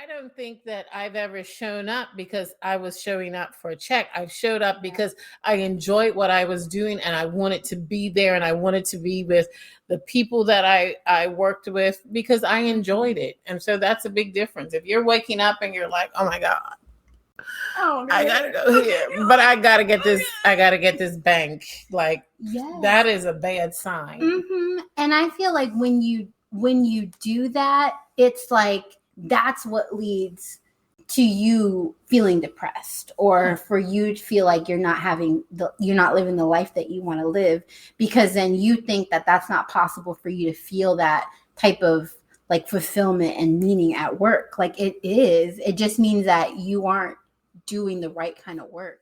I don't think that I've ever shown up because I was showing up for a check. I showed up because I enjoyed what I was doing and I wanted to be there and I wanted to be with the people that I worked with because I enjoyed it. And so that's a big difference. If you're waking up and you're like, oh my God, I gotta go here, but I gotta get this bank. Like, that is a bad sign. Mm-hmm. And I feel like when you do that, it's like, that's what leads to you feeling depressed or for you to feel like you're not living the life that you want to live, because then you think that that's not possible for you to feel that type of like fulfillment and meaning at work. Like it is. It just means that you aren't doing the right kind of work.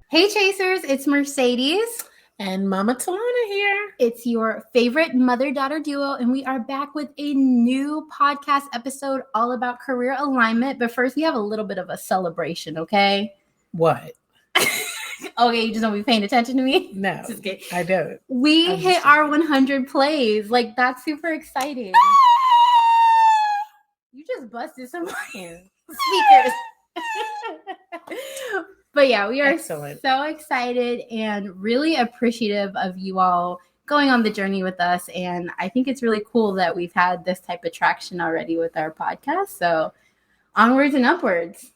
Hey Chasers, it's Mercedes. And Mama Telanna here. It's your favorite mother-daughter duo, and we are back with a new podcast episode all about career alignment. But first, we have a little bit of a celebration, okay? What? Okay, you just don't be paying attention to me? No, I don't. We hit our 100 plays. Like, that's super exciting. You just busted some speakers. But yeah, we are so excited and really appreciative of you all going on the journey with us. And I think it's really cool that we've had this type of traction already with our podcast. So onwards and upwards.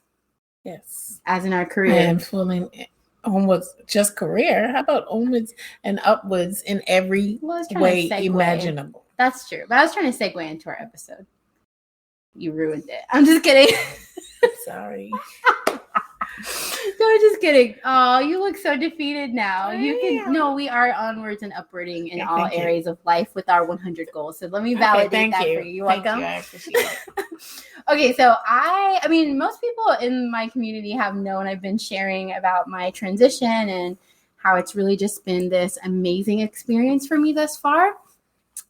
Yes. As in our career. I am feeling almost just career. How about onwards and upwards in every way imaginable? That's true. But I was trying to segue into our episode. You ruined it. I'm just kidding. Sorry. No, just kidding. Oh, you look so defeated now. No, we are onwards and upwarding in all areas of life with our 100 goals. So let me validate that for you. You're welcome. I appreciate it. Okay, so I mean, most people in my community have known I've been sharing about my transition and how it's really just been this amazing experience for me thus far.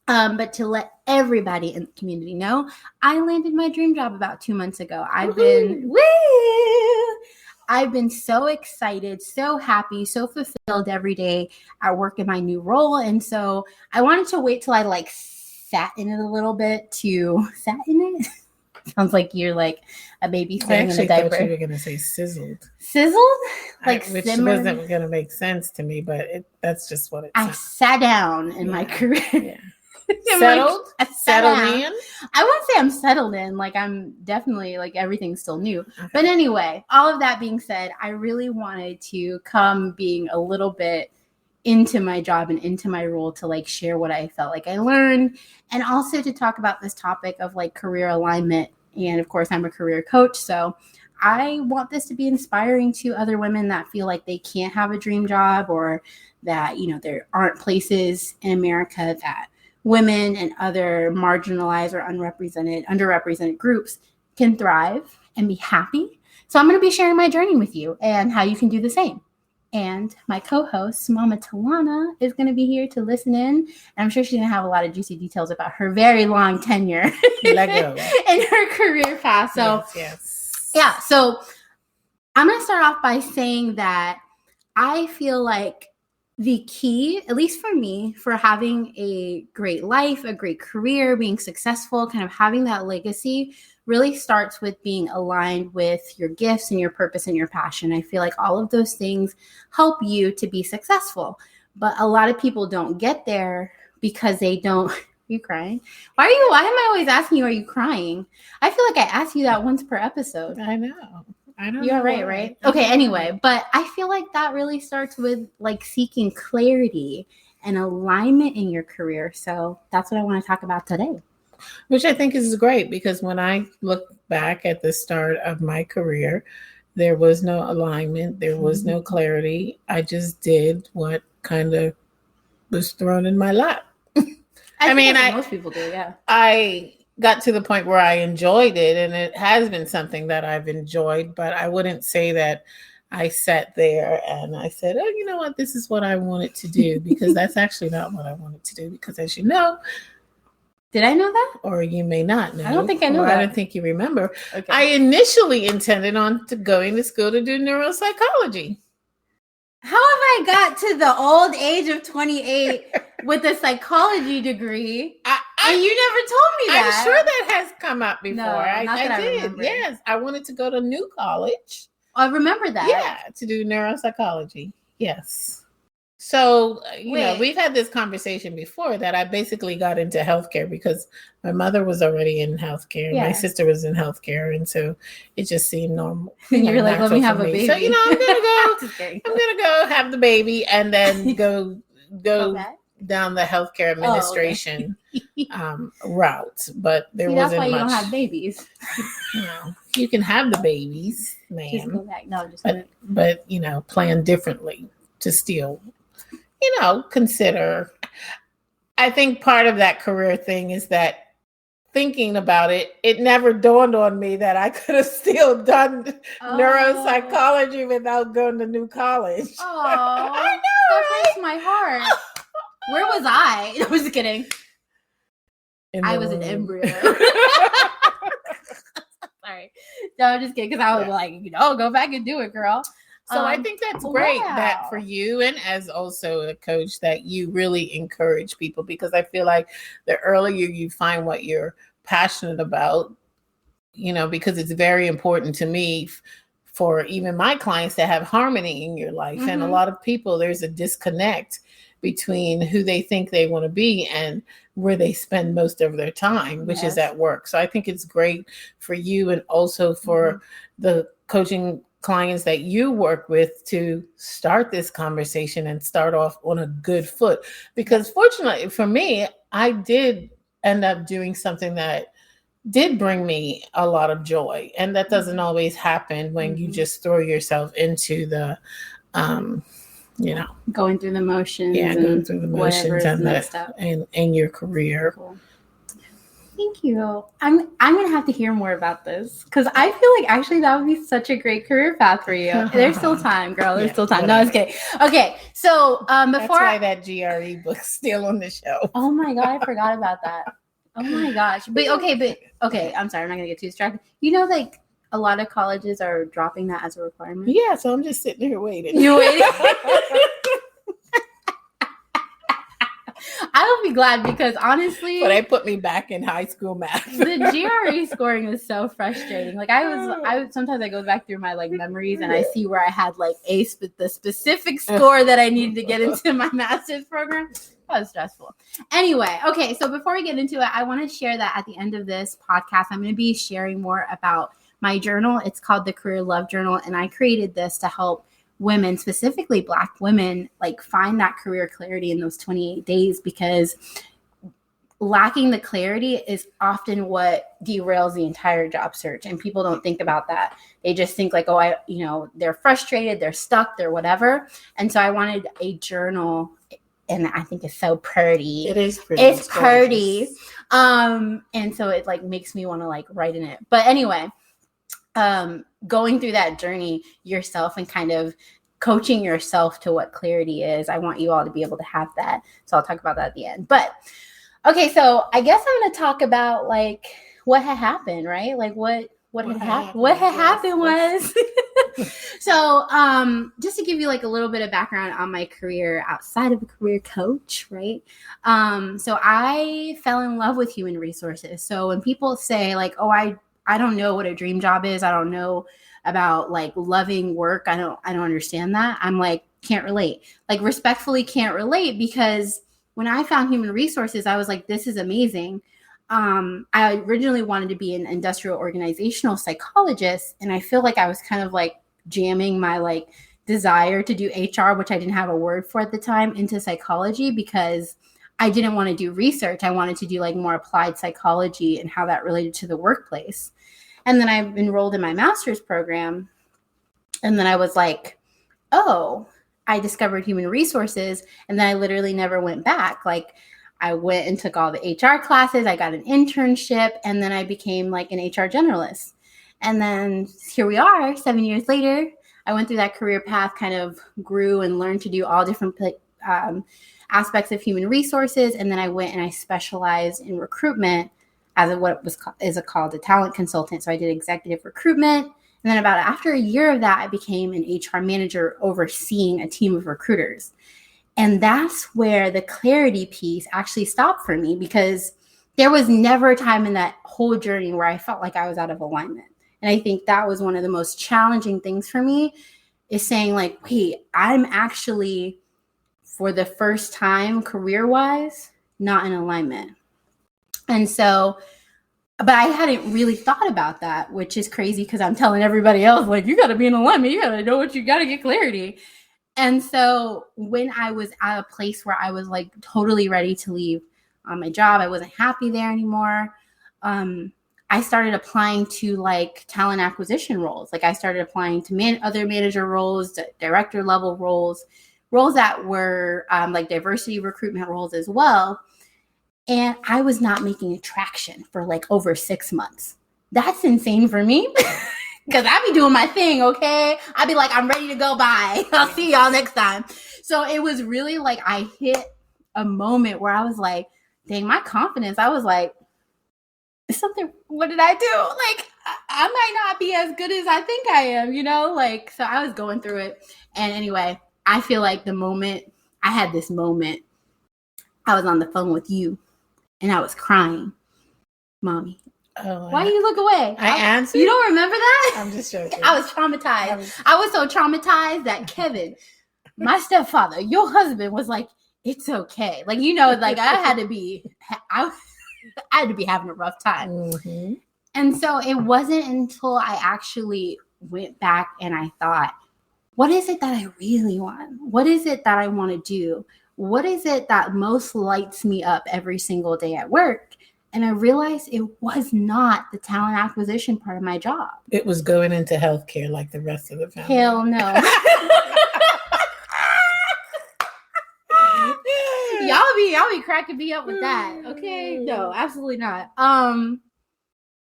But to let everybody in the community know, I landed my dream job about 2 months ago. I've been so excited, so happy, so fulfilled every day at work in my new role. And so I wanted to wait till I like sat in it a little bit sat in it? Sounds like you're like a baby sitting in a diaper. I actually thought you were going to say sizzled. Sizzled? Which wasn't going to make sense to me, but that's just what it I sat down in my career. Yeah. Settled? Settled in? I wouldn't say I'm settled in. Like, I'm definitely, like, everything's still new. Okay. But anyway, all of that being said, I really wanted to come being a little bit into my job and into my role to, like, share what I felt like I learned. And also to talk about this topic of, like, career alignment. And, of course, I'm a career coach. So I want this to be inspiring to other women that feel like they can't have a dream job, or that, you know, there aren't places in America that women and other marginalized or underrepresented groups can thrive and be happy. So I'm going to be sharing my journey with you and how you can do the same. And my co-host, Mama Telanna, is going to be here to listen in. And I'm sure she's going to have a lot of juicy details about her very long tenure in her career path. So, yeah. So I'm going to start off by saying that I feel like the key, at least for me, for having a great life, a great career, being successful, kind of having that legacy, really starts with being aligned with your gifts and your purpose and your passion. I feel like all of those things help you to be successful. But a lot of people don't get there because they don't. Are you crying? Why am I always asking you, are you crying? I feel like I ask you that once per episode. I know. I don't know. You're right? Okay, anyway, but I feel like that really starts with like seeking clarity and alignment in your career. So that's what I want to talk about today. Which I think is great, because when I look back at the start of my career, there was no alignment. There was no clarity. I just did what kind of was thrown in my lap. I mean, most people do, yeah. I got to the point where I enjoyed it, and it has been something that I've enjoyed, but I wouldn't say that I sat there and I said, oh, you know what? This is what I wanted to do, because that's actually not what I wanted to do. Because as you know, did I know that? Or you may not know. I don't think I know that. I don't think you remember. Okay. I initially intended on going to school to do neuropsychology. How have I got to the old age of 28 with a psychology degree? And you never told me that. I'm sure that has come up before. No, not that I did. Remember. Yes, I wanted to go to New College. I remember that. Yeah, to do neuropsychology. Yes. So, you know, we've had this conversation before that I basically got into healthcare because my mother was already in healthcare. Yeah. My sister was in healthcare. And so it just seemed normal. And you're like, let me have a baby. So, you know, I'm going to go have the baby and then go down the healthcare administration route. But there wasn't much. That's why you don't have babies. No, you can have the babies, ma'am. Just go back. No, just but, you know, plan differently to still, you know, consider. I think part of that career thing is that thinking about it, it never dawned on me that I could have still done neuropsychology without going to New College. Oh, I know, that breaks my heart. Where was I? I was kidding. I was an embryo. Sorry. No, I'm just kidding, because I was like, you know, go back and do it, girl. So I think that's great that for you, and as also a coach, that you really encourage people, because I feel like the earlier you find what you're passionate about, you know, because it's very important to me for even my clients to have harmony in your life. Mm-hmm. And a lot of people, there's a disconnect between who they think they want to be and where they spend most of their time, which is at work. So I think it's great for you, and also for the coaching clients that you work with, to start this conversation and start off on a good foot. Because fortunately for me, I did end up doing something that did bring me a lot of joy. And that doesn't always happen when you just throw yourself into the, you know, going through the motions. Yeah, going through the motions and your career. Cool. Thank you. I'm gonna have to hear more about this, because I feel like actually that would be such a great career path for you. There's still time, girl. There's still time. Whatever. No, I was kidding. Okay, so before that's why that GRE book's still on the shelf. Oh my god, I forgot about that. Oh my gosh. But okay. I'm sorry. I'm not gonna get too distracted. You know, like a lot of colleges are dropping that as a requirement. Yeah. So I'm just sitting here waiting. You waiting? I will be glad, because honestly, but they put me back in high school math. The GRE scoring is so frustrating. Like I sometimes I go back through my like memories and I see where I had like the specific score that I needed to get into my master's program. That was stressful. Anyway, okay. So before we get into it, I want to share that at the end of this podcast, I'm going to be sharing more about my journal. It's called the Career Love Journal, and I created this to help women, specifically Black women, like find that career clarity in those 28 days, because lacking the clarity is often what derails the entire job search. And people don't think about that. They just think like, they're frustrated, they're stuck, they're whatever. And so I wanted a journal, and I think it's so pretty. It is pretty. It's pretty. And so it like makes me want to like write in it. But anyway, going through that journey yourself and kind of coaching yourself to what clarity is. I want you all to be able to have that. So I'll talk about that at the end. But okay, so I guess I'm going to talk about like what had happened, right? Like what had happened was so just to give you like a little bit of background on my career outside of a career coach, right? So I fell in love with human resources. So when people say like, oh, I don't know what a dream job is, I don't know about like loving work, I don't understand that, I'm like, can't relate. Like respectfully can't relate, because when I found human resources, I was like, this is amazing. I originally wanted to be an industrial organizational psychologist, and I feel like I was kind of like jamming my like desire to do HR, which I didn't have a word for at the time, into psychology, because I didn't want to do research. I wanted to do like more applied psychology and how that related to the workplace. And then I enrolled in my master's program, and then I was like, oh, I discovered human resources, and then I literally never went back. Like I went and took all the HR classes, I got an internship, and then I became like an HR generalist. And then here we are 7 years later. I went through that career path, kind of grew and learned to do all different aspects of human resources. And then I went and I specialized in recruitment as called a talent consultant. So I did executive recruitment. And then after a year of that, I became an HR manager overseeing a team of recruiters. And that's where the clarity piece actually stopped for me, because there was never a time in that whole journey where I felt like I was out of alignment. And I think that was one of the most challenging things for me, is saying like, wait, I'm actually, for the first time career-wise, not in alignment. And so, but I hadn't really thought about that, which is crazy, because I'm telling everybody else, like, you got to be in alignment. You got to know what you got to get clarity. And so when I was at a place where I was like totally ready to leave my job, I wasn't happy there anymore. I started applying to like talent acquisition roles. Like I started applying to other manager roles, director level roles that were like diversity recruitment roles as well. And I was not making traction for like over 6 months. That's insane for me. Because I be doing my thing, okay? I be like, I'm ready to go, bye. I'll see y'all next time. So it was really like I hit a moment where I was like, dang, my confidence. I was like, what did I do? Like, I might not be as good as I think I am, Like, so I was going through it. And anyway, I feel like I had this moment, I was on the phone with you and I was crying. Mommy. Oh, why do you look away? I answered. You don't remember that? I'm just joking. I was traumatized. I was so traumatized that Kevin, my stepfather, your husband, was like, it's okay. Like, like I had to be having a rough time. Mm-hmm. And so it wasn't until I actually went back and I thought, what is it that I really want? What is it that I want to do? What is it that most lights me up every single day at work? And I realized it was not the talent acquisition part of my job. It was going into healthcare like the rest of the family. Hell no. Y'all be cracking me up with that. Okay. No, absolutely not.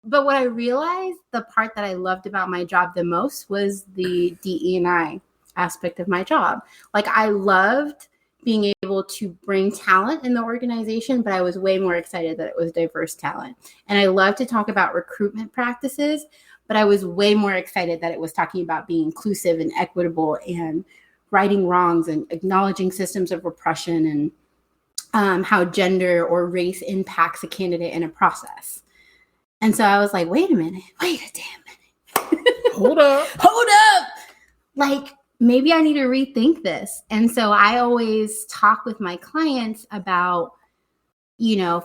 But what I realized, the part that I loved about my job the most was the DE&I aspect of my job. Like I loved being able to bring talent in the organization, but I was way more excited that it was diverse talent. And I love to talk about recruitment practices, but I was way more excited that it was talking about being inclusive and equitable and righting wrongs and acknowledging systems of repression and how gender or race impacts a candidate in a process. And so I was like, wait a damn minute. Hold up. Like, maybe I need to rethink this. And so I always talk with my clients about,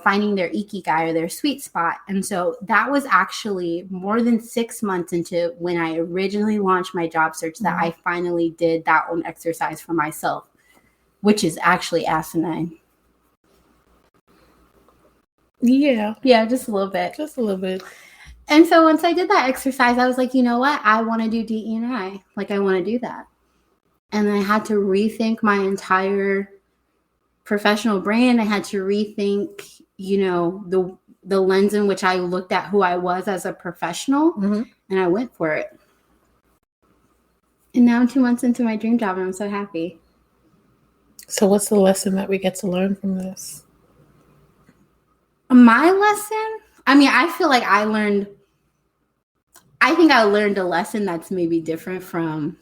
finding their ikigai or their sweet spot. And so that was actually more than 6 months into when I originally launched my job search that I finally did that one exercise for myself, which is actually asinine. Yeah. Yeah, just a little bit. Just a little bit. And so once I did that exercise, I was like, you know what? I want to do DE&I. Like, I want to do that. And I had to rethink my entire professional brand. I had to rethink, the lens in which I looked at who I was as a professional. Mm-hmm. And I went for it. And now I'm 2 months into my dream job and I'm so happy. So what's the lesson that we get to learn from this? My lesson? I mean, I feel like I learned a lesson that's maybe different from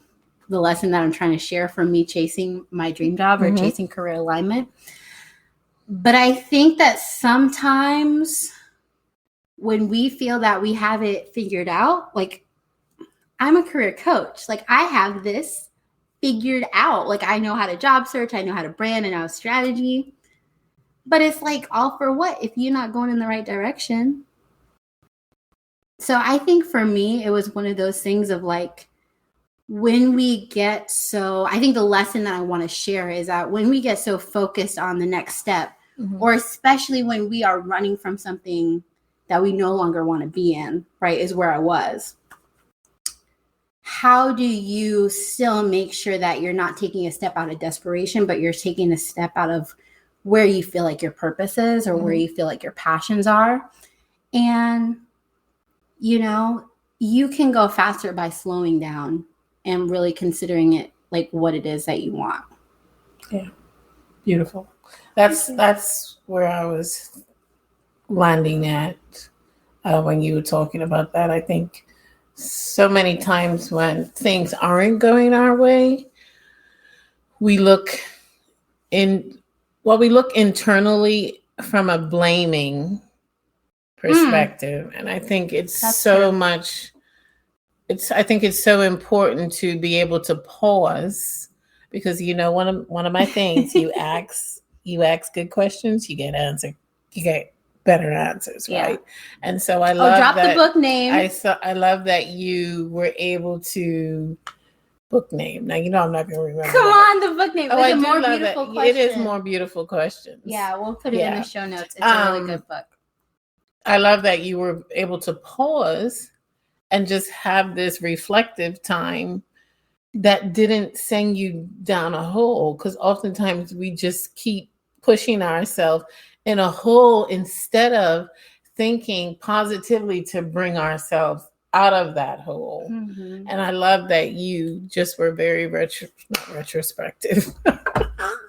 the lesson that I'm trying to share from me chasing my dream job or chasing career alignment. But I think that sometimes when we feel that we have it figured out, like I'm a career coach, like I have this figured out. Like I know how to job search, I know how to brand, and I know strategy. But it's like all for what if you're not going in the right direction? So I think for me, it was one of those things of like, when we get I think the lesson that I want to share is that when we get so focused on the next step, or especially when we are running from something that we no longer want to be in, right, is where I was. How do you still make sure that you're not taking a step out of desperation, but you're taking a step out of where you feel like your purpose is or where you feel like your passions are? And, you can go faster by slowing down and really considering it like what it is that you want. Yeah. Beautiful. That's where I was landing at when you were talking about that. I think so many times when things aren't going our way, we look internally from a blaming perspective. And I think it's That's so true. much, I think it's so important to be able to pause, because one of my things, you ask good questions, you get better answers, Yeah. right? And so I love drop that the book name. I love that you were able to book name. Now, I'm not going to remember. Come on, the book name. Oh, It's I a do more love beautiful that. question. It is More Beautiful Questions. Yeah, we'll put it in the show notes. It's a really good book. I love that you were able to pause and just have this reflective time that didn't send you down a hole, because oftentimes we just keep pushing ourselves in a hole instead of thinking positively to bring ourselves out of that hole. Mm-hmm. And I love that you just were very retrospective.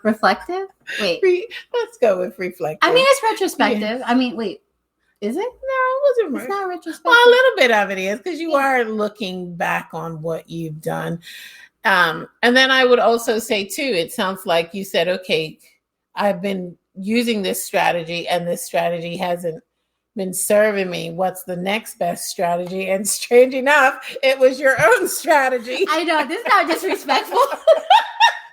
Reflective? Wait. Let's go with reflective. I mean, it's retrospective. Yeah. I mean, wait. Is it? No, it wasn't. It's not retrospective. Well, a little bit of it is, because you are looking back on what you've done. And then I would also say too, it sounds like you said, okay, I've been using this strategy and this strategy hasn't been serving me. What's the next best strategy? And strange enough, it was your own strategy. I know, this is not disrespectful.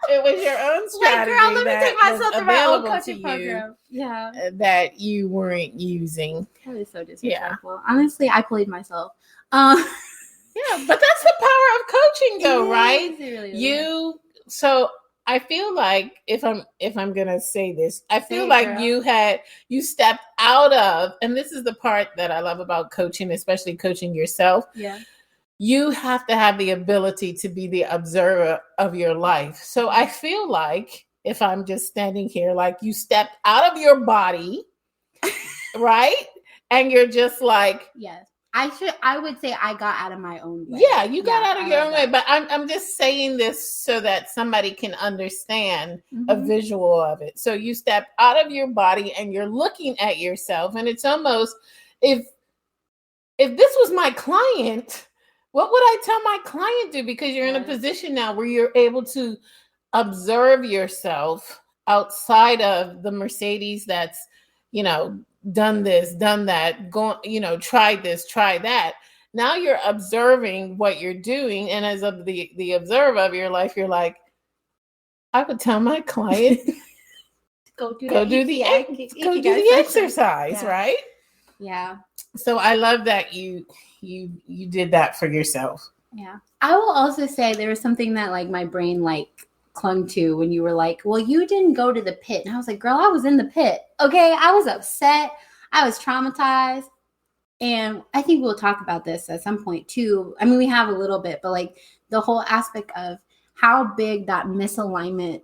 It was your own strategy. Like, girl, let me take myself to my own coaching to program. Yeah. That you weren't using. That is so disrespectful. Yeah. Honestly, I played myself. Yeah, but that's the power of coaching, though, right? It really is. So I feel like, if I'm gonna say this, I feel like you stepped out of, and this is the part that I love about coaching, especially coaching yourself. Yeah. You have to have the ability to be the observer of your life. So I feel like, if I'm just standing here, like, you stepped out of your body, right? And you're just like, yes. I would say I got out of my own way. Yeah, you got out of your own way. But I'm just saying this so that somebody can understand a visual of it. So you step out of your body and you're looking at yourself, and it's almost, if this was my client, what would I tell my client to do? Because you're in a position now where you're able to observe yourself outside of the Mercedes that's, done this, done that, tried this, try that. Now you're observing what you're doing. And as of the observer of your life, you're like, I would tell my client, go do the exercise, right? Yeah. So I love that you did that for yourself. Yeah. I will also say there was something that, like, my brain clung to when you were like, well, you didn't go to the pit. And I was like, girl, I was in the pit. Okay. I was upset. I was traumatized. And I think we'll talk about this at some point too. I mean, we have a little bit, but like the whole aspect of how big that misalignment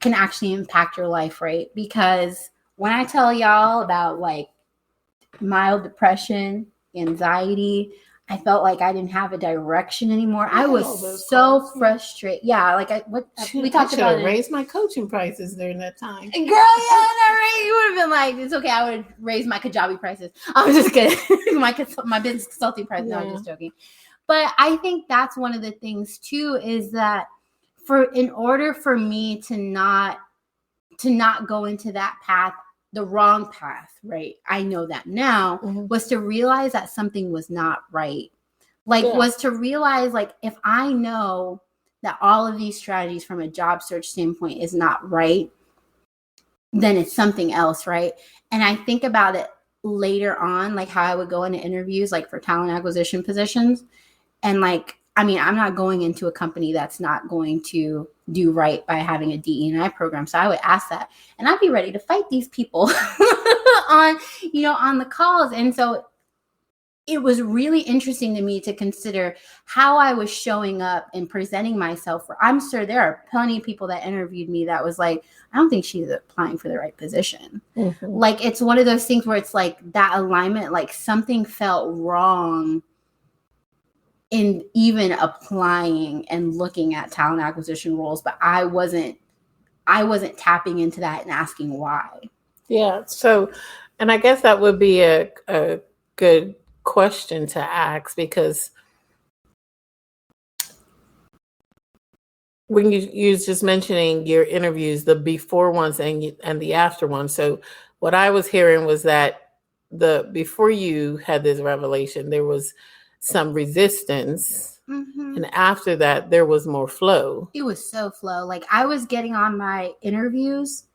can actually impact your life, right? Because when I tell y'all about like mild depression, anxiety, I felt like I didn't have a direction anymore. I was so frustrated. Yeah, like we talked about raised my coaching prices during that time. Girl, yeah, right. You would have been like, it's okay. I would raise my Kajabi prices. I'm just kidding. my business consulting prices. No, I'm just joking. But I think that's one of the things too, is that in order for me to not go into that path, the wrong path, right? I know that now, was to realize that something was not right. Was to realize, like, if I know that all of these strategies from a job search standpoint is not right, then it's something else, right? And I think about it later on, like how I would go into interviews, like for talent acquisition positions. And like, I mean, I'm not going into a company that's not going to do right by having a DE&I program. So I would ask that, and I'd be ready to fight these people on the calls. And so it was really interesting to me to consider how I was showing up and presenting myself. I'm sure there are plenty of people that interviewed me that was like, I don't think she's applying for the right position. Like, it's one of those things where it's like that alignment, like something felt wrong in even applying and looking at talent acquisition roles, but I wasn't tapping into that and asking why. Yeah. So, and I guess that would be a good question to ask, because when you was just mentioning your interviews, the before ones and the after ones. So what I was hearing was that before you had this revelation, there was some resistance, and after that, there was more flow. It was so flow. Like, I was getting on my interviews,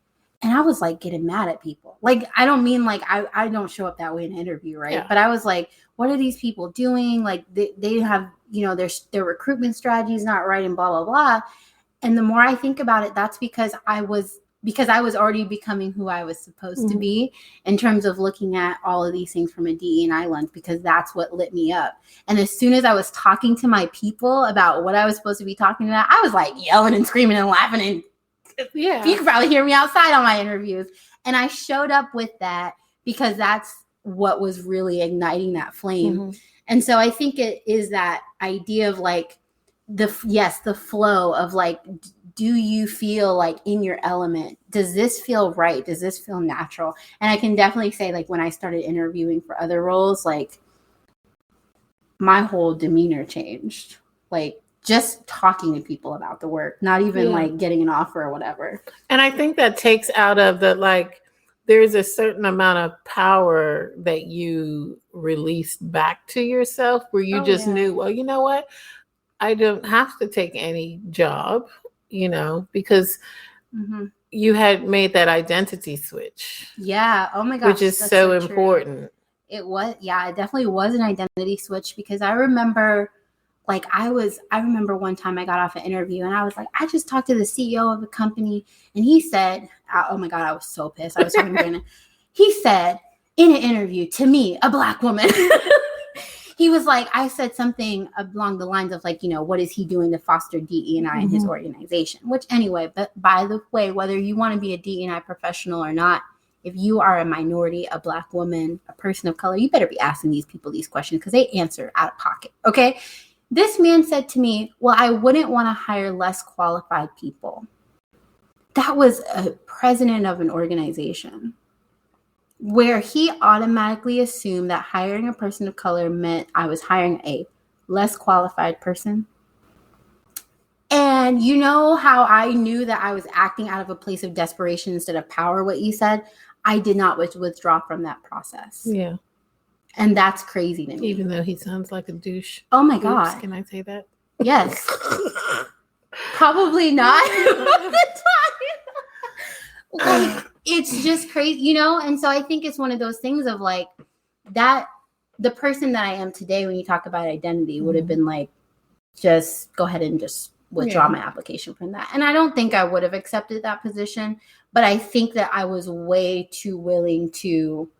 and I was like getting mad at people. Like, I don't mean like I don't show up that way in an interview, right? Yeah. But I was like, what are these people doing? Like, they have, you know, their recruitment strategy is not right, and blah blah blah. And the more I think about it, that's because I was already becoming who I was supposed to be in terms of looking at all of these things from a DE&I lens, because that's what lit me up. And as soon as I was talking to my people about what I was supposed to be talking about, I was like yelling and screaming and laughing. And yeah, you can probably hear me outside on my interviews. And I showed up with that because that's what was really igniting that flame. And so I think it is that idea of like, the flow of like, do you feel like in your element? Does this feel right? Does this feel natural? And I can definitely say, like, when I started interviewing for other roles, like, my whole demeanor changed. Like, just talking to people about the work, not even like getting an offer or whatever. And I think that takes out of the, like, there's a certain amount of power that you released back to yourself, where you knew, well, you know what? I don't have to take any job, you know, because you had made that identity switch. Yeah. Oh my gosh. Which is so important. True. It was, it definitely was an identity switch, because I remember one time I got off an interview and I was like, I just talked to the CEO of a company, and he said, oh my God, I was so pissed. I was talking to Brandon. He said in an interview to me, a Black woman, he was like, I said something along the lines of like, you know, what is he doing to foster DE&I in his organization? Which anyway, but by the way, whether you want to be a DE&I professional or not, if you are a minority, a Black woman, a person of color, you better be asking these people these questions, because they answer out of pocket. Okay. This man said to me, well, I wouldn't want to hire less qualified people. That was a president of an organization, where he automatically assumed that hiring a person of color meant I was hiring a less qualified person. And you know how I knew that I was acting out of a place of desperation instead of power, what you said? I did not withdraw from that process. Yeah. And that's crazy to me. Even though he sounds like a douche. Oh my God. Can I say that? Yes. Probably not. Like, it's just crazy, you know? And so I think it's one of those things of like, that the person that I am today, when you talk about identity, would have been like, just go ahead and just withdraw my application from that. And I don't think I would have accepted that position, but I think that I was way too willing to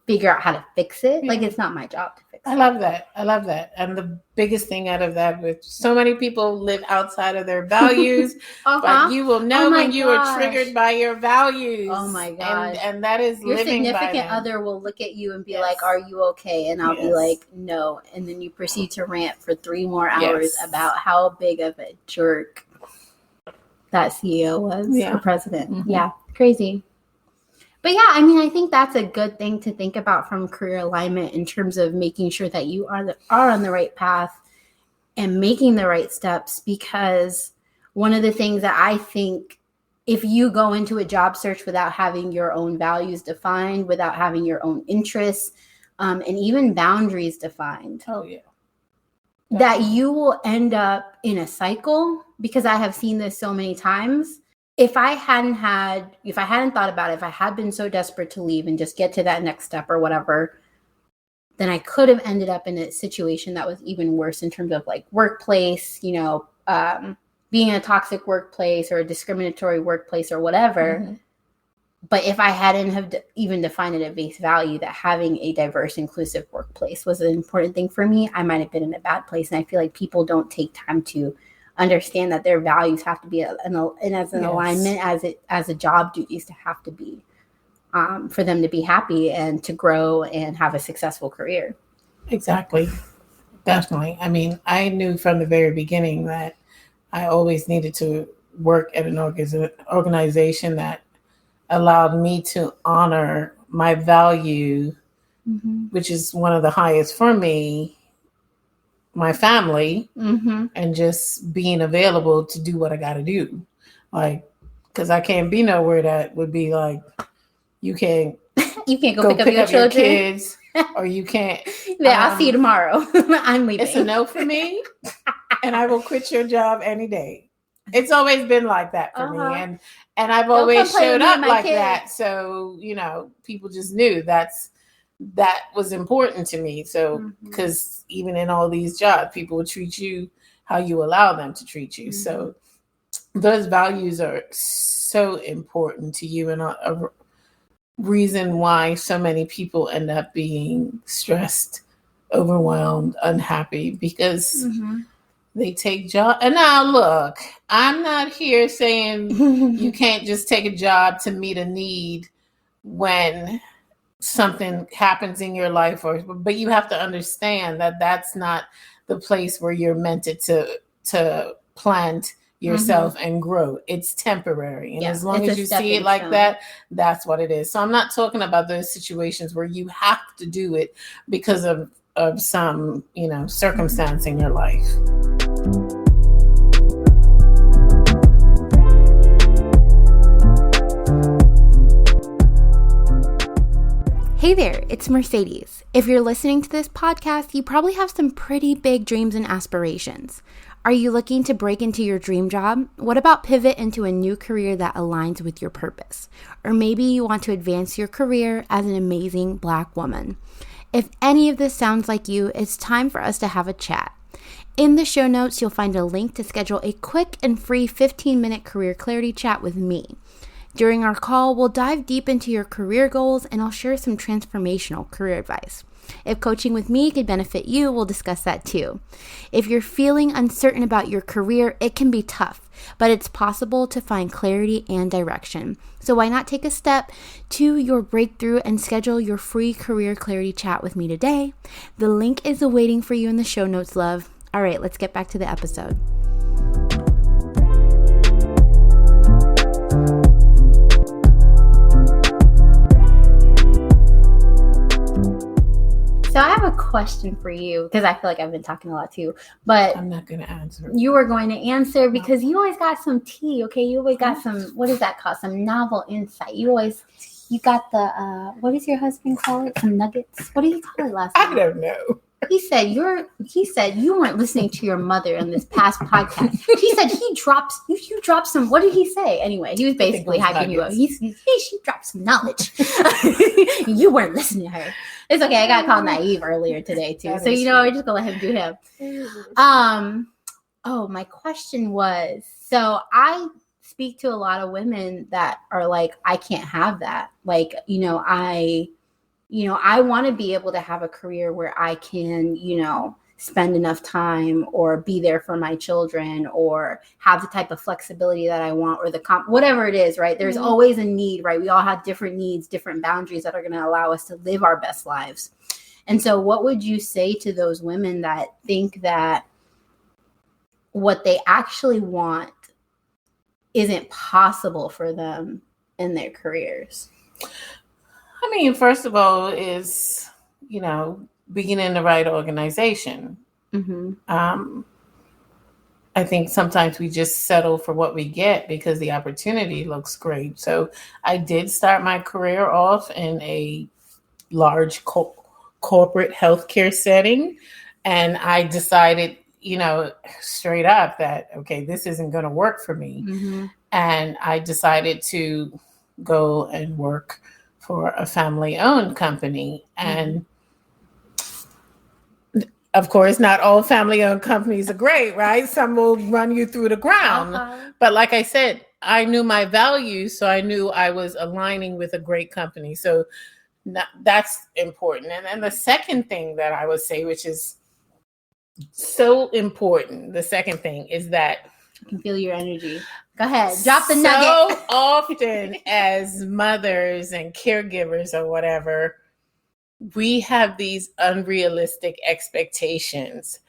figure out how to fix it. Like, it's not my job to fix it. I love that. And the biggest thing out of that, with so many people live outside of their values, but you will know when you are triggered by your values. Oh my God. And that is your living by them. significant other will look at you and be like, are you okay? And I'll be like, no. And then you proceed to rant for 3 more hours about how big of a jerk that CEO was, the president. Yeah. Crazy. But yeah, I mean, I think that's a good thing to think about from career alignment, in terms of making sure that you are on the right path and making the right steps. Because one of the things that I think, if you go into a job search without having your own values defined, without having your own interests, and even boundaries defined, that you will end up in a cycle. Because I have seen this so many times. If I hadn't thought about it, if I had been so desperate to leave and just get to that next step or whatever, then I could have ended up in a situation that was even worse in terms of like workplace, you know, being in a toxic workplace or a discriminatory workplace or whatever. But if I hadn't have even defined it at base value that having a diverse, inclusive workplace was an important thing for me, I might have been in a bad place. And I feel like people don't take time to understand that their values have to be alignment as a job duties to have to be for them to be happy and to grow and have a successful career. Exactly. Definitely. I mean, I knew from the very beginning that I always needed to work at an organization that allowed me to honor my value, Mm-hmm. which is one of the highest for me, my family, Mm-hmm. and just being available to do what I got to do. Like, because I can't be nowhere that would be like, you can't You can't go pick up your children. kids, or you can't. Yeah, I'll see you tomorrow. I'm leaving. It's a no for me, and I will quit your job any day. It's always been like that for me, and I've always showed up like that. So people just knew that was important to me. So because even in all these jobs, people will treat you how you allow them to treat you. So those values are so important to you, and a reason why so many people end up being stressed, overwhelmed, unhappy, because they take job. And now look, I'm not here saying you can't just take a job to meet a need when something happens in your life, but you have to understand that that's not the place where you're meant to plant yourself and grow. It's temporary. And as long as you see it like that, that's what it is. So I'm not talking about those situations where you have to do it because of some, circumstance in your life. Hey there, it's Mercedes. If you're listening to this podcast, you probably have some pretty big dreams and aspirations. Are you looking to break into your dream job? What about pivot into a new career that aligns with your purpose? Or maybe you want to advance your career as an amazing Black woman. If any of this sounds like you, it's time for us to have a chat. In the show notes, you'll find a link to schedule a quick and free 15-minute career clarity chat with me. During our call, we'll dive deep into your career goals and I'll share some transformational career advice. If coaching with me could benefit you, we'll discuss that too. If you're feeling uncertain about your career, it can be tough, but it's possible to find clarity and direction. So why not take a step to your breakthrough and schedule your free career clarity chat with me today? The link is awaiting for you in the show notes, love. All right, let's get back to the episode. So I have a question for you because I feel like I've been talking a lot too, but I'm not going to answer. You were going to answer because you always got some tea, okay? You always got some, what is that called? Some novel insight. You got the, what does your husband call it? Some nuggets? What do you call it last time? I don't know. He said you weren't listening to your mother in this past podcast. He said you dropped some. What did he say? Anyway, he was basically hyping you up. She dropped some knowledge. You weren't listening to her. It's okay. I got called naive earlier today too. So we're just gonna let him do him. Oh, my question was, so I speak to a lot of women that are like, I can't have that. Like, I want to be able to have a career where I can, spend enough time or be there for my children or have the type of flexibility that I want or whatever it is, right? There's always a need, right? We all have different needs, different boundaries that are going to allow us to live our best lives. And so what would you say to those women that think that what they actually want isn't possible for them in their careers? I mean, first of all, is, being in the right organization. I think sometimes we just settle for what we get because the opportunity looks great. So I did start my career off in a large corporate healthcare setting. And I decided, straight up that, okay, this isn't going to work for me. And I decided to go and work for a family-owned company. And of course, not all family-owned companies are great, right? Some will run you through the ground. But like I said, I knew my values, so I knew I was aligning with a great company. So that's important. And then the second thing that I would say, which is so important, the second thing is that I can feel your energy. Go ahead. Drop the nugget. So often as mothers and caregivers or whatever, we have these unrealistic expectations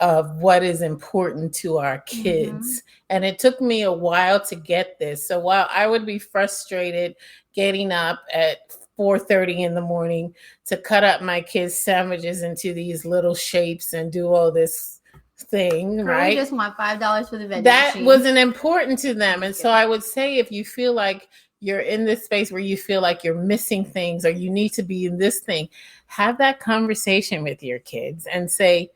of what is important to our kids. And it took me a while to get this. So while I would be frustrated getting up at 4:30 in the morning to cut up my kids' sandwiches into these little shapes and do all this thing, Girl, right? We just want $5 for the vending That machine. wasn't important to them. And so I would say, if you feel like you're in this space where you feel like you're missing things or you need to be in this thing, have that conversation with your kids and say,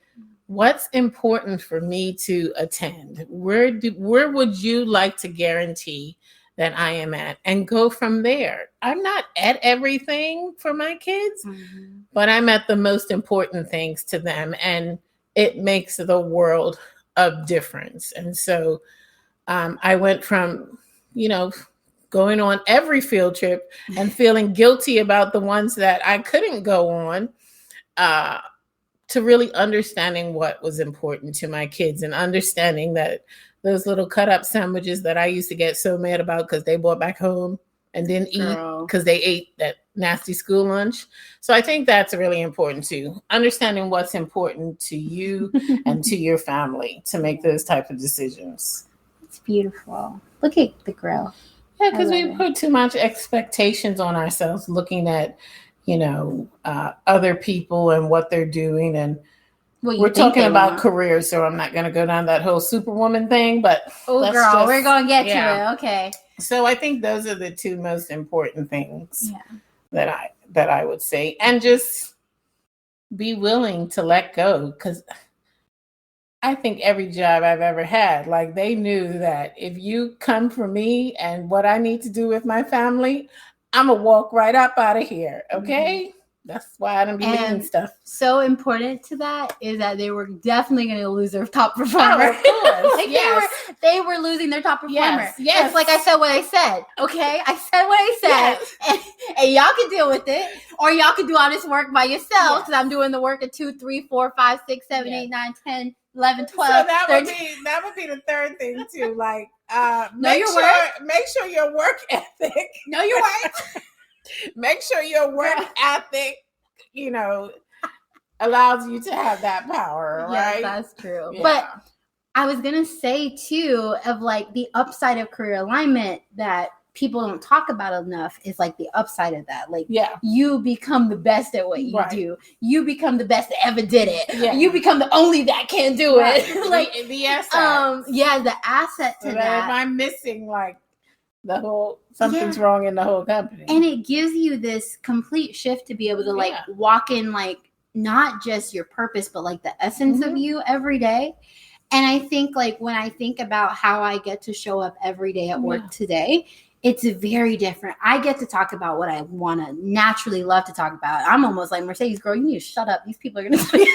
what's important for me to attend? Where would you like to guarantee that I am at? And go from there. I'm not at everything for my kids, but I'm at the most important things to them. And it makes the world of difference. And so I went from, going on every field trip and feeling guilty about the ones that I couldn't go on, to really understanding what was important to my kids and understanding that those little cut up sandwiches that I used to get so mad about because they brought back home and didn't eat because they ate that nasty school lunch. So I think that's really important too. Understanding what's important to you and to your family to make those type of decisions. It's beautiful. Look at the grill. Yeah, because we put too much expectations on ourselves looking at, other people and what they're doing. And we're talking about careers, so I'm not going to go down that whole Superwoman thing, but we're going to get to it. Okay. So I think those are the two most important things that I would say. And just be willing to let go, because I think every job I've ever had, like, they knew that if you come for me and what I need to do with my family, I'm going to walk right up out of here. Okay. That's why I don't be leaving stuff. So important to that is that they were definitely going to lose their top performer. Oh, of course. They were losing their top performer. Yes. It's like I said what I said. Okay. I said what I said. And y'all can deal with it. Or y'all can do all this work by yourselves, because I'm doing the work at 2, 3, 4, 5, 6, 7, 8, 9, 10, 11, 12. So that would be the third thing too. Like, make sure your work ethic. Know your work. Make sure your work ethic, allows you to have that power, right? Yes, that's true. Yeah. But I was going to say too, of like the upside of career alignment that people don't talk about enough is like the upside of that. Like, you become the best at what you do. You become the best that ever did it. Yeah. You become the only that can do it. Like the asset. The asset to that. If I'm missing, like, the whole, something's wrong in the whole company. And it gives you this complete shift to be able to like walk in, like, not just your purpose, but like the essence of you every day. And I think, like, when I think about how I get to show up every day at work today, it's very different. I get to talk about what I want to naturally love to talk about. I'm almost like, Mercedes, girl, you need to shut up. These people are going to these people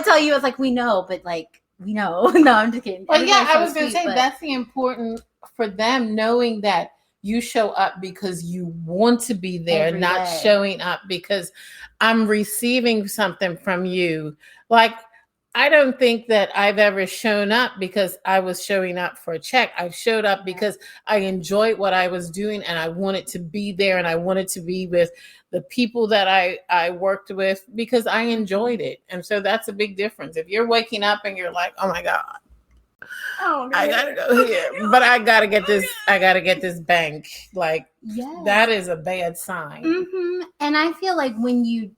tell you, it's like, we know, but like, we know. No, I'm just kidding. Well, I was going to say, that's the important for them, knowing that you show up because you want to be there, not showing up because I'm receiving something from you. Like, I don't think that I've ever shown up because I was showing up for a check. I showed up because I enjoyed what I was doing and I wanted to be there, and I wanted to be with the people that I worked with because I enjoyed it. And so that's a big difference. If you're waking up and you're like, oh my God, I gotta go here, but I gotta get this. I gotta get this bank. Like, that is a bad sign. And I feel like when you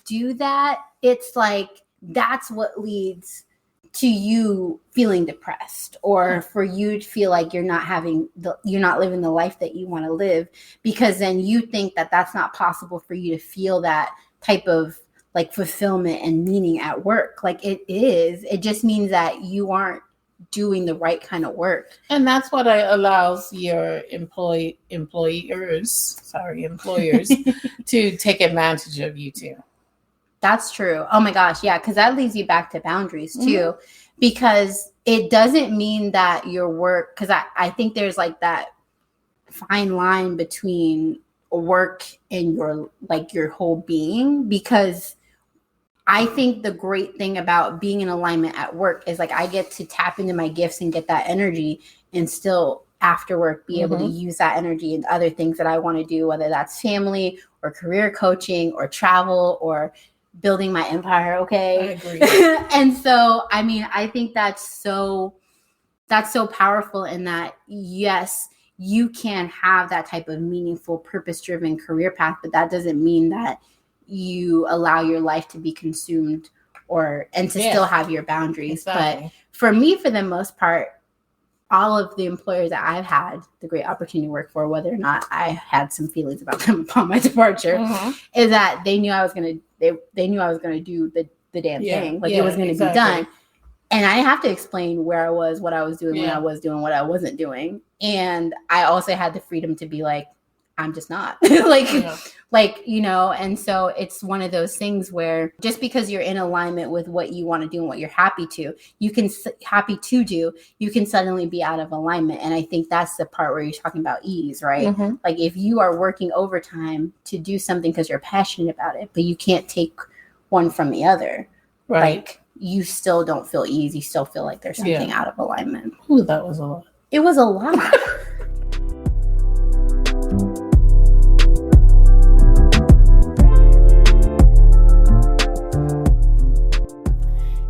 do that, it's like, that's what leads to you feeling depressed, or for you to feel like you're not living the life that you want to live, because then you think that that's not possible for you to feel that type of like fulfillment and meaning at work. Like, it is. It just means that you aren't doing the right kind of work. And that's what allows your employers to take advantage of you too. That's true. Oh my gosh. Yeah. Because that leads you back to boundaries too, because it doesn't mean that your work, because I think there's like that fine line between work and your whole being, because I think the great thing about being in alignment at work is like, I get to tap into my gifts and get that energy, and still after work be able to use that energy in other things that I want to do, whether that's family or career coaching or travel or building my empire. Okay. I agree. And so, I mean, I think that's so powerful in that, yes, you can have that type of meaningful, purpose-driven career path, but that doesn't mean that you allow your life to be consumed and to still have your boundaries. Exactly. But for me, for the most part, all of the employers that I've had the great opportunity to work for, whether or not I had some feelings about them upon my departure, is that they knew I was going to, they knew I was going to do the damn thing. Like it was going to be done. And I didn't have to explain where I was, what I was doing, when I was doing, what I wasn't doing. And I also had the freedom to be like, I'm just not like, you know, and so it's one of those things where just because you're in alignment with what you want to do and what you're happy to do, you can suddenly be out of alignment. And I think that's the part where you're talking about ease, right? Like if you are working overtime to do something because you're passionate about it, but you can't take one from the other, like you still don't feel ease. You still feel like there's something out of alignment. Ooh, that was a lot. It was a lot.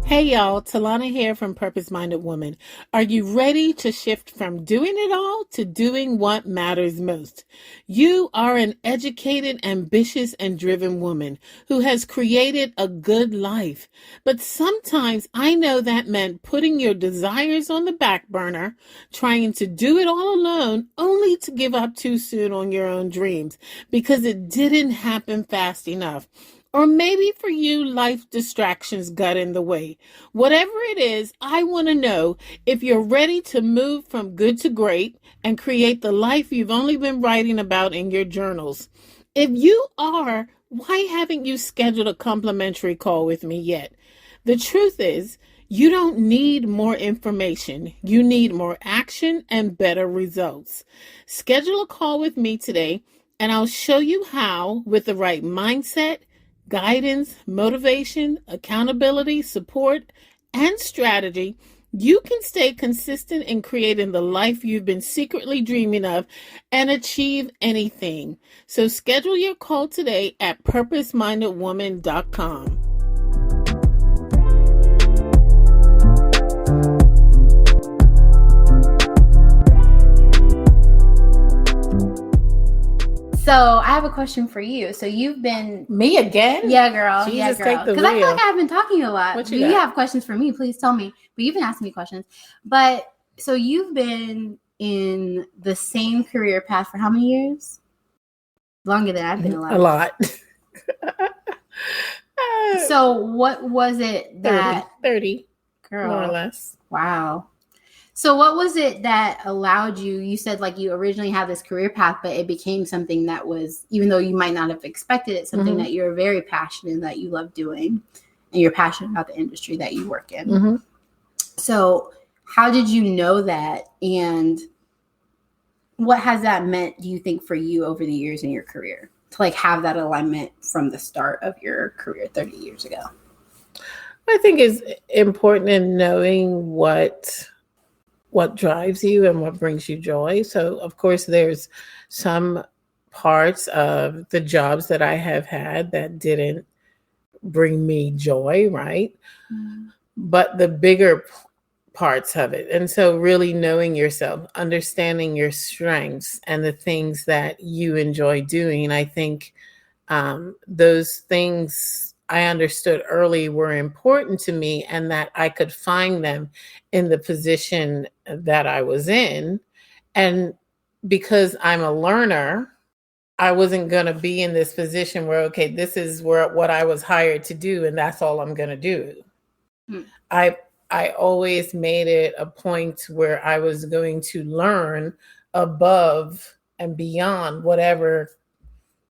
Hey y'all, Telanna here from Purpose Minded Woman. Are you ready to shift from doing it all to doing what matters most? You are an educated, ambitious, and driven woman who has created a good life. But sometimes I know that meant putting your desires on the back burner, trying to do it all alone, only to give up too soon on your own dreams because it didn't happen fast enough. Or maybe for you, life distractions got in the way. Whatever it is, I want to know if you're ready to move from good to great and create the life you've only been writing about in your journals. If you are, why haven't you scheduled a complimentary call with me yet? The truth is, you don't need more information. You need more action and better results. Schedule a call with me today, and I'll show you how, with the right mindset, guidance, motivation, accountability, support, and strategy, you can stay consistent in creating the life you've been secretly dreaming of and achieve anything. So schedule your call today at purposemindedwoman.com. So I have a question for you. So you've been... Me again? Yeah, girl. Jesus, yeah, girl. Because I feel like I've been talking a lot. What you have questions for me, please tell me. But you've been asking me questions. But so you've been in the same career path for how many years? Longer than I've been alive. A lot. So what was it that... 30. Girl. More or less. Wow. So what was it that allowed you said like you originally had this career path, but it became something that was, even though you might not have expected it, something that you're very passionate, that you love doing, and you're passionate about the industry that you work in. So how did you know that? And what has that meant, do you think, for you over the years in your career to like have that alignment from the start of your career 30 years ago? I think it's important in knowing what drives you and what brings you joy. So, of course, there's some parts of the jobs that I have had that didn't bring me joy, right? But the bigger parts of it. And so really knowing yourself, understanding your strengths and the things that you enjoy doing. I think those things I understood early were important to me, and that I could find them in the position that I was in. And because I'm a learner, I wasn't going to be in this position where, okay, this is what I was hired to do, and that's all I'm going to do. I always made it a point where I was going to learn above and beyond whatever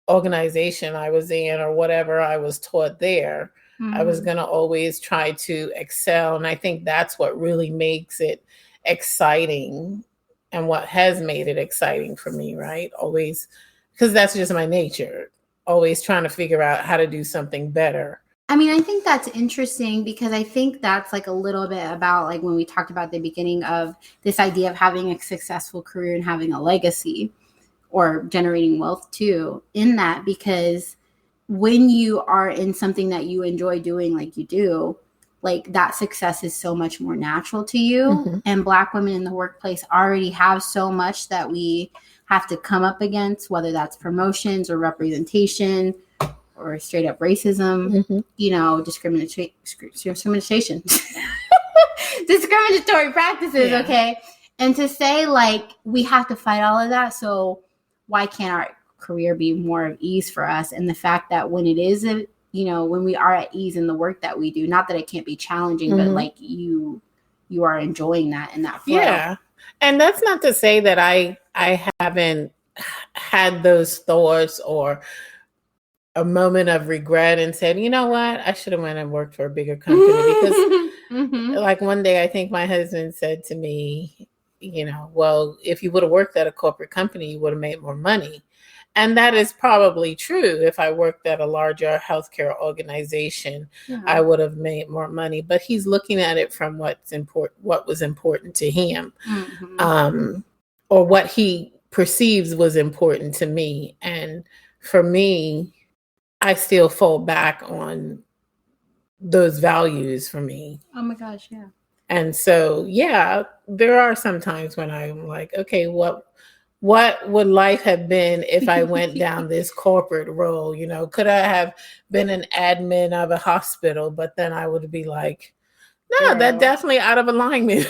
organization I was in or whatever I was taught there. I was going to always try to excel. And I think that's what really makes it exciting and what has made it exciting for me, right? Always, because that's just my nature, always trying to figure out how to do something better. I mean, I think that's interesting because I think that's like a little bit about like when we talked about the beginning of this idea of having a successful career and having a legacy. or generating wealth too in that, because when you are in something that you enjoy doing like you do, like that success is so much more natural to you. Mm-hmm. And Black women in the workplace already have so much that we have to come up against, whether that's promotions or representation or straight up racism, mm-hmm. you know, discrimination, discriminatory practices. Yeah. Okay. And to say like, we have to fight all of that. So why can't our career be more of ease for us? And the fact that when it is, you know, when we are at ease in the work that we do, not that it can't be challenging, mm-hmm. but like you are enjoying that in that flow. Yeah. And that's not to say that I haven't had those thoughts or a moment of regret and said, you know what, I should have went and worked for a bigger company. Because mm-hmm. like one day, I think my husband said to me, you know, well, if you would have worked at a corporate company, you would have made more money. And that is probably true. If I worked at a larger healthcare organization, yeah. I would have made more money. But he's looking at it from what was important to him, mm-hmm. Or what he perceives was important to me. And for me, I still fall back on those values for me. Oh my gosh, yeah. And so, yeah, there are some times when I'm like, okay, what would life have been if I went down this corporate role? You know, could I have been an admin of a hospital? But then I would be like, no, that's definitely out of alignment.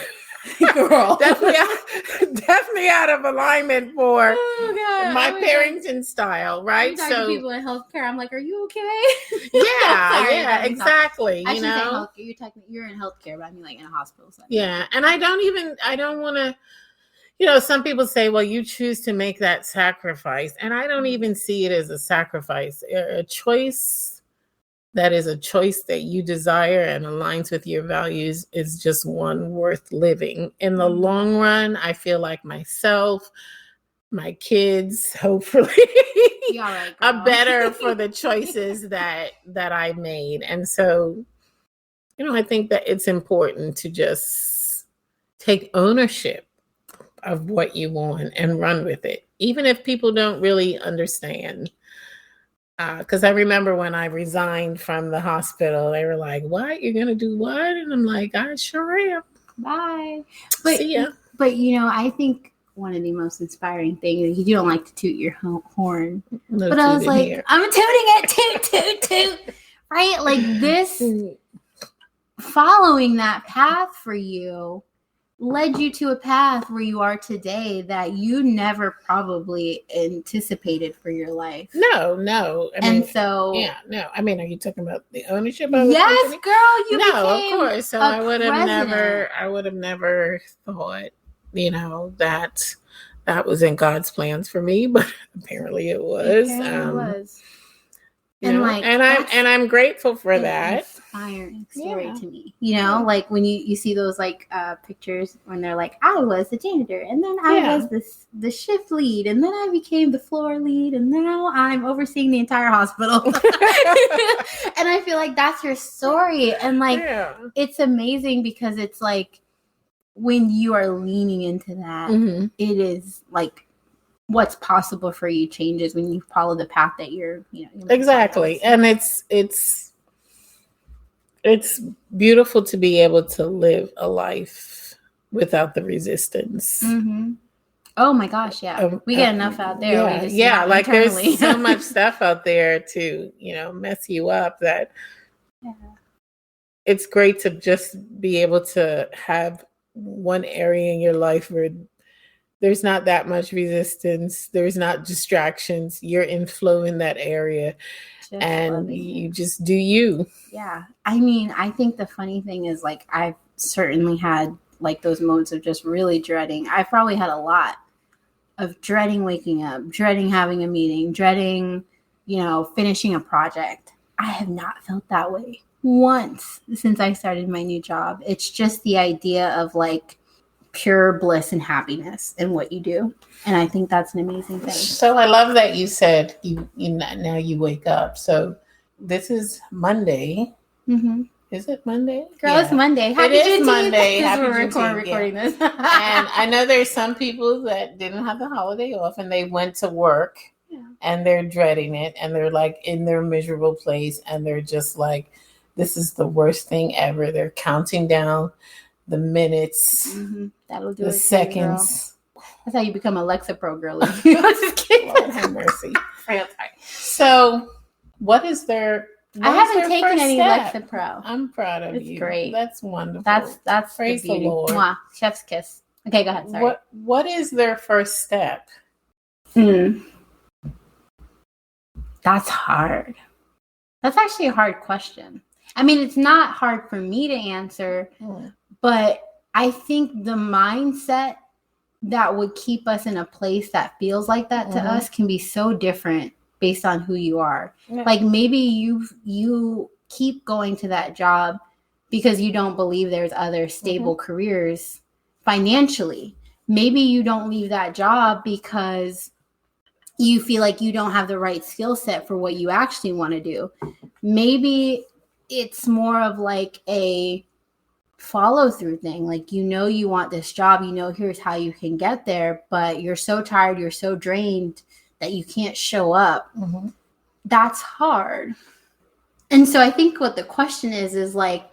Girl. definitely out of alignment for my parenting style, right? So to people in healthcare, I'm like, are you okay? Yeah, exactly. I shouldn't say healthcare. You're in healthcare, but I mean like in a hospital setting. Yeah, and I don't want to. You know, some people say, well, you choose to make that sacrifice. And I don't even see it as a sacrifice. A choice that is a choice that you desire and aligns with your values is just one worth living. In the long run, I feel like myself, my kids, hopefully, are better for the choices that I made. And so, you know, I think that it's important to just take ownership of what you want and run with it, even if people don't really understand. Because I remember when I resigned from the hospital, they were like, "What? You're gonna do what?" And I'm like, "I sure am." Bye. See ya. But you know, I think one of the most inspiring things, you don't like to toot your horn, no, but I was like, here. I'm tooting it, toot, right? Like this, following that path for you led you to a path where you are today that you never probably anticipated for your life. No. I mean, are you talking about the ownership of yes, the company? Girl, you no, of course. So I would have never thought, you know, that was in God's plans for me, but apparently it was. It was. And I'm grateful for that. Inspiring story to me. You know, like when you see those like pictures when they're like, I was the janitor, and then I was the shift lead, and then I became the floor lead, and now I'm overseeing the entire hospital. And I feel like that's your story. And like it's amazing because it's like when you are leaning into that, mm-hmm. it is like what's possible for you changes when you follow the path that you're exactly. And it's beautiful to be able to live a life without the resistance. Mm-hmm. Oh my gosh, yeah. We get enough out there. Like there's so much stuff out there to, you know, mess you up that it's great to just be able to have one area in your life where there's not that much resistance. There's not distractions. You're in flow in that area. And you just do you. Yeah. I mean, I think the funny thing is like, I've certainly had like those moments of just really dreading. I've probably had a lot of dreading waking up, dreading having a meeting, dreading, you know, finishing a project. I have not felt that way once since I started my new job. It's just the idea of like, pure bliss and happiness in what you do, and I think that's an amazing thing. So I love that you said you now you wake up. So this is Monday. Mm-hmm. Is it Monday? Girl, it's Monday. Happy it is Juneteenth. Monday. This Happy we're Juneteenth, recording this. And I know there's some people that didn't have the holiday off and they went to work and they're dreading it and they're like in their miserable place and they're just like, this is the worst thing ever. They're counting down the minutes, That'll do the it seconds. That's how you become Alexa Pro girly. Just kidding. Lord have mercy. So, what is their? I haven't taken any Alexa Pro. I'm proud of you. It's great. That's wonderful. That's Praise the beauty. Lord. Mwah. Chef's kiss. Okay, go ahead. Sorry. What is their first step? That's hard. That's actually a hard question. I mean, it's not hard for me to answer, but I think the mindset that would keep us in a place that feels like that to us can be so different based on who you are. Like maybe you keep going to that job because you don't believe there's other stable careers financially. Maybe you don't leave that job because you feel like you don't have the right skill set for what you actually want to do. Maybe it's more of like a follow through thing. Like, you want this job, here's how you can get there, but you're so tired, you're so drained that you can't show up. That's hard. And so I think what the question is like,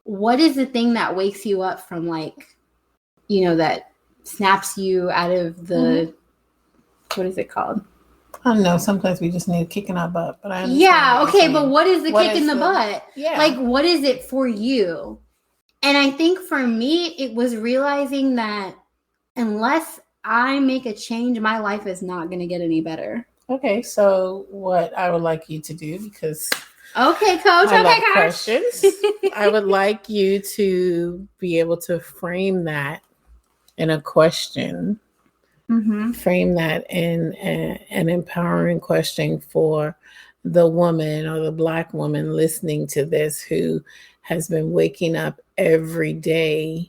what is the thing that wakes you up from like, that snaps you out of the, what is it called? I don't know. Sometimes we just need a kick in our butt. But I understand. Yeah. Okay. But what is the kick in the butt? Yeah. Like, what is it for you? And I think for me, it was realizing that unless I make a change, my life is not going to get any better. Okay. So what I would like you to do, because okay, coach. I love questions. I would like you to be able to frame that in a question. Frame that in an empowering question for the woman or the Black woman listening to this who has been waking up every day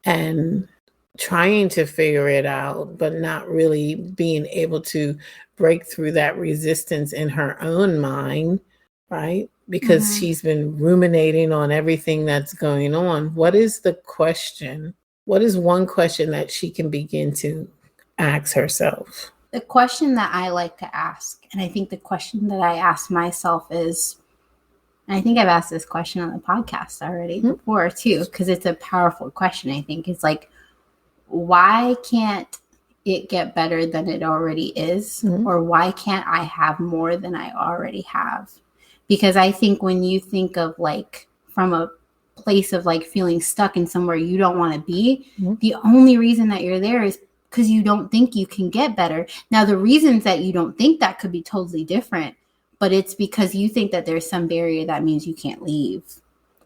and trying to figure it out, but not really being able to break through that resistance in her own mind, right? Because she's been ruminating on everything that's going on. What is the question? What is one question that she can begin to ask herself? The question that I like to ask, and I think the question that I ask myself is, and I think I've asked this question on the podcast already before too, because it's a powerful question. I think it's like, why can't it get better than it already is? Or why can't I have more than I already have? Because I think when you think of like from a place of like feeling stuck in somewhere you don't want to be, the only reason that you're there is because you don't think you can get better. Now, the reasons that you don't think that could be totally different, but it's because you think that there's some barrier that means you can't leave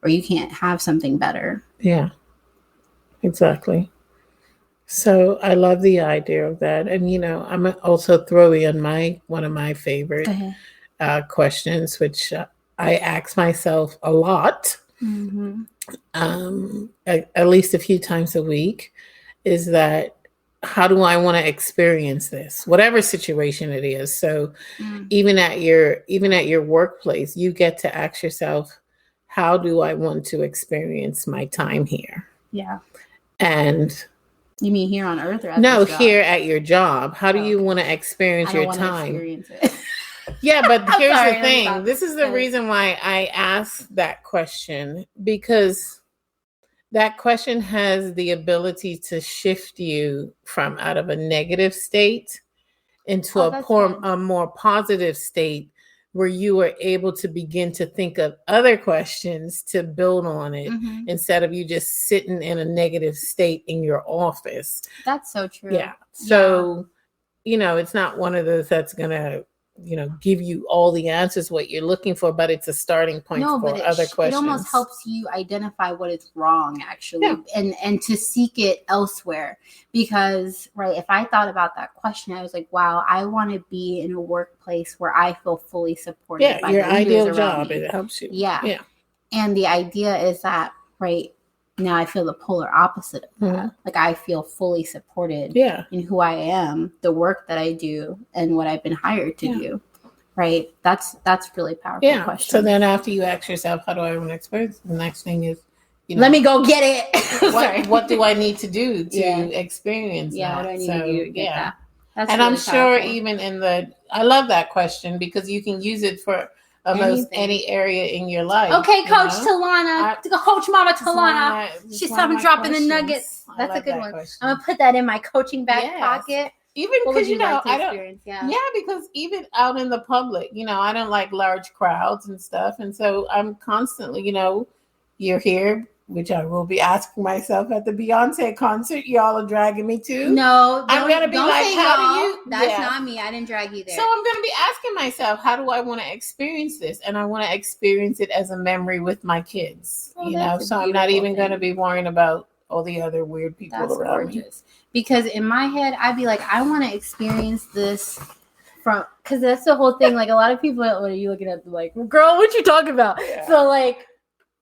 or you can't have something better. Yeah, exactly. So I love the idea of that. And, I'm also throwing in one of my favorite questions, which I ask myself a lot, at least a few times a week, is that, how do I want to experience this, whatever situation it is? So even at your workplace, you get to ask yourself, how do I want to experience my time here? Yeah. And you mean here on earth? Or no, here at your job. How do you want to experience your time? Experience it. Yeah, but here's the thing. This is the reason why I asked that question, because that question has the ability to shift you from out of a negative state into a more positive state, where you are able to begin to think of other questions to build on it, instead of you just sitting in a negative state in your office. That's so true. Yeah. So, it's not one of those that's going to, give you all the answers, what you're looking for, but it's a starting point for other questions. It almost helps you identify what is wrong, actually, and to seek it elsewhere. Because, right, if I thought about that question, I was like, wow, I want to be in a workplace where I feel fully supported by your the leaders ideal around job. me. It helps you. Yeah. And the idea is that, right, now I feel the polar opposite of that. Like, I feel fully supported in who I am, the work that I do, and what I've been hired to do. right? That's really powerful Yeah. question. So then after you ask yourself, how do I want to experience? The next thing is, let me go get it. what do I need to do to Yeah. experience that? What do I need to do to get that? That's and really I'm sure powerful. even I love that question because you can use it for almost any area in your life. Okay, Coach Telanna, Coach Mama Telanna. She's talking dropping the nuggets. That's a good one. Question. I'm gonna put that in my coaching back pocket. Even because I don't. Yeah, because even out in the public, I don't like large crowds and stuff, and so I'm constantly, you're here, which I will be asking myself at the Beyonce concert. Y'all are dragging me to. No, I'm gonna be like, how do you? That's not me. I didn't drag you there. So I'm gonna be asking myself, how do I want to experience this? And I want to experience it as a memory with my kids. So I'm not even gonna be worrying about all the other weird people around me. Because in my head, I'd be like, I want to experience this because that's the whole thing. Like a lot of people, when you looking at, like, girl, what you talking about? Yeah. So like.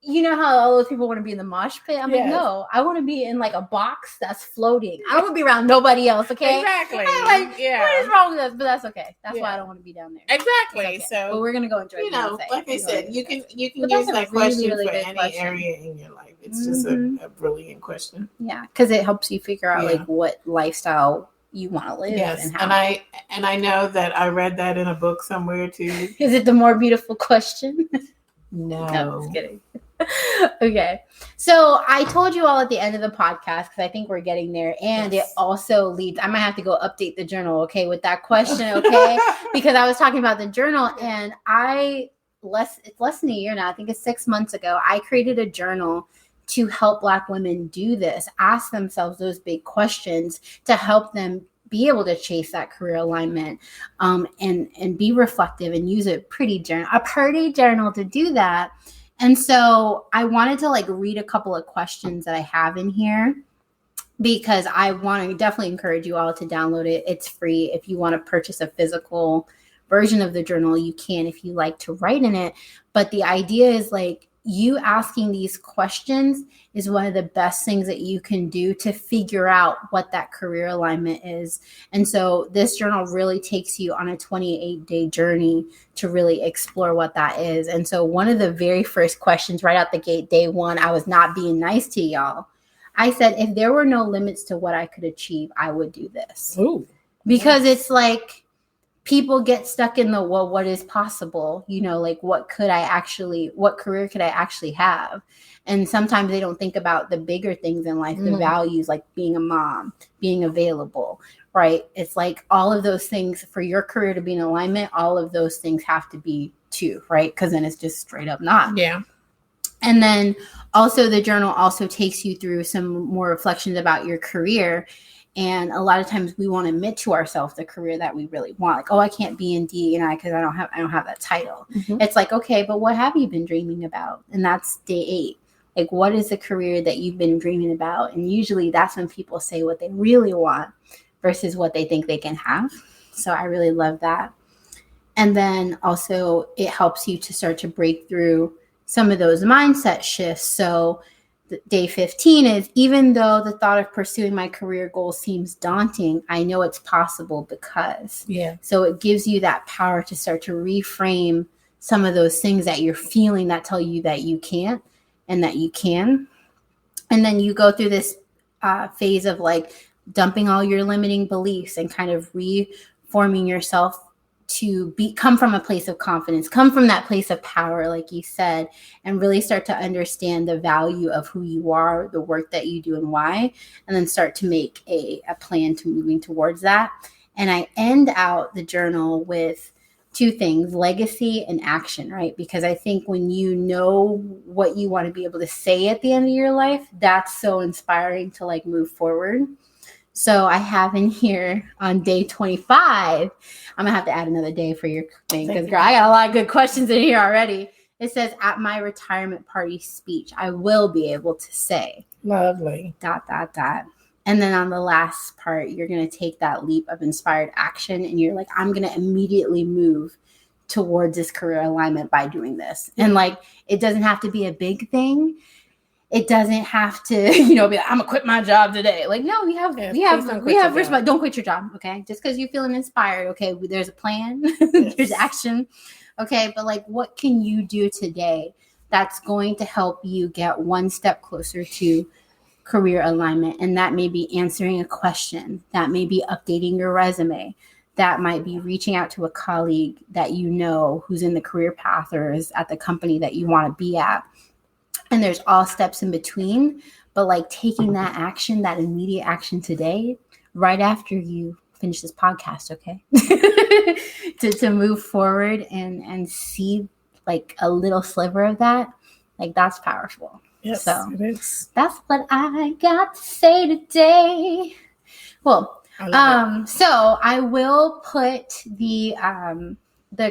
You know how all those people want to be in the mosh pit? I'm like, no, I want to be in like a box that's floating. I don't want to be around nobody else, okay? Exactly. What is wrong with us? But that's okay. That's why I don't want to be down there. Exactly. Okay. So we're gonna go enjoy. Like I said, you can use that question for any area in your life. It's just a brilliant question. Yeah, because it helps you figure out like what lifestyle you want to live. Yes, and I know that I read that in a book somewhere too. Is it the more beautiful question? No, I'm just kidding. Okay. So I told you all at the end of the podcast, because I think we're getting there. And it also leads, I might have to go update the journal, okay, with that question, okay? Because I was talking about the journal and it's less than a year now. I think it's 6 months ago. I created a journal to help Black women do this, ask themselves those big questions to help them be able to chase that career alignment and be reflective and use a pretty journal to do that. And so I wanted to like read a couple of questions that I have in here because I want to definitely encourage you all to download it. It's free. If you want to purchase a physical version of the journal, you can if you like to write in it. But the idea is like you asking these questions is one of the best things that you can do to figure out what that career alignment is. And so this journal really takes you on a 28-day journey to really explore what that is. And so one of the very first questions right out the gate, day one, I was not being nice to y'all. I said, if there were no limits to what I could achieve, I would do this. Ooh, because it's like, people get stuck in the, well, what is possible? Like what career could I actually have? And sometimes they don't think about the bigger things in life, the values, like being a mom, being available, right? It's like all of those things for your career to be in alignment, all of those things have to be too, right? Because then it's just straight up not. Yeah. And then also the journal also takes you through some more reflections about your career. And a lot of times we want to admit to ourselves the career that we really want. Like, oh, I can't be in D&I because I don't have that title. Mm-hmm. It's like, okay, but what have you been dreaming about? And that's day 8. Like, what is the career that you've been dreaming about? And usually that's when people say what they really want versus what they think they can have. So I really love that. And then also it helps you to start to break through some of those mindset shifts. So day 15 is, even though the thought of pursuing my career goal seems daunting, I know it's possible because. Yeah. So it gives you that power to start to reframe some of those things that you're feeling that tell you that you can't and that you can. And then you go through this phase of like dumping all your limiting beliefs and kind of reforming yourself to come from a place of confidence, come from that place of power, like you said, and really start to understand the value of who you are, the work that you do and why, and then start to make a plan to moving towards that. And I end out the journal with 2 things, legacy and action, right? Because I think when you know what you want to be able to say at the end of your life, that's so inspiring to like move forward. So I have in here on day 25, I'm going to have to add another day for your thing because girl, I got a lot of good questions in here already. It says, at my retirement party speech, I will be able to say. Lovely. ... And then on the last part, you're going to take that leap of inspired action and you're like, I'm going to immediately move towards this career alignment by doing this. And like, it doesn't have to be a big thing. it doesn't have to, be like, I'm gonna quit my job today. Like, no, we have don't quit your job. Okay. Just because you're feeling inspired. Okay. There's a plan, there's action. Okay. But like, what can you do today that's going to help you get one step closer to career alignment? And that may be answering a question, that may be updating your resume, that might be reaching out to a colleague that who's in the career path or is at the company that you want to be at. And there's all steps in between, but like taking that action, that immediate action today, right after you finish this podcast, okay? to move forward and see like a little sliver of that, like that's powerful. Yes, so it is. That's what I got to say today. Well, so I will put the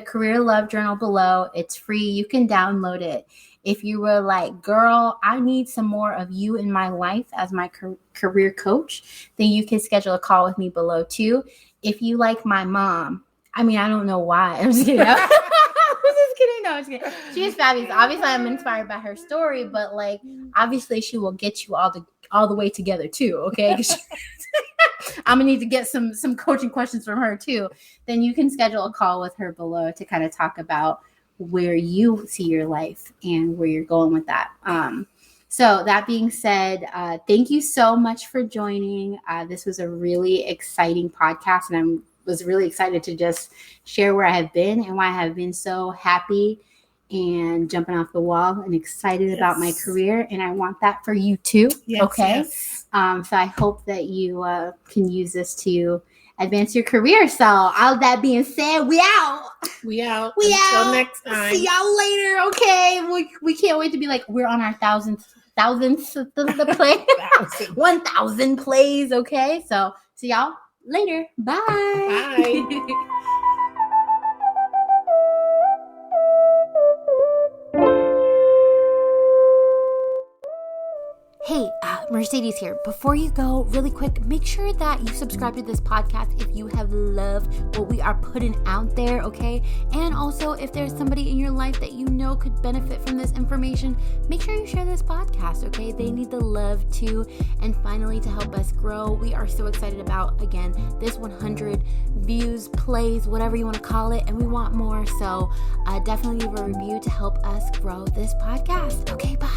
Career Love Journal below. It's free. You can download it. If you were like, girl, I need some more of you in my life as my career coach, then you can schedule a call with me below too. If you like my mom, I don't know why. I'm just kidding. I'm just kidding. She is fabulous. Obviously, I'm inspired by her story, but like, obviously, she will get you all the way together too. Okay. I'm gonna need to get some coaching questions from her too. Then you can schedule a call with her below to kind of talk about where you see your life and where you're going with that. So that being said, thank you so much for joining. This was a really exciting podcast, and I was really excited to just share where I have been and why I have been so happy and jumping off the wall and excited about my career. And I want that for you too. Yes, okay. Yes. So I hope that you can use this to advance your career. So all that being said, we out. Until next time. See y'all later. Okay. We can't wait to be like, we're on our thousandth the play. 1,000 plays. Okay. So see y'all later. Bye. Bye. Hey, Mercedes here. Before you go, really quick, make sure that you subscribe to this podcast if you have loved what we are putting out there, okay? And also, if there's somebody in your life that you know could benefit from this information, make sure you share this podcast, okay? They need the love too. And finally, to help us grow, we are so excited about, again, this 100 views, plays, whatever you want to call it, and we want more. So definitely leave a review to help us grow this podcast. Okay, bye.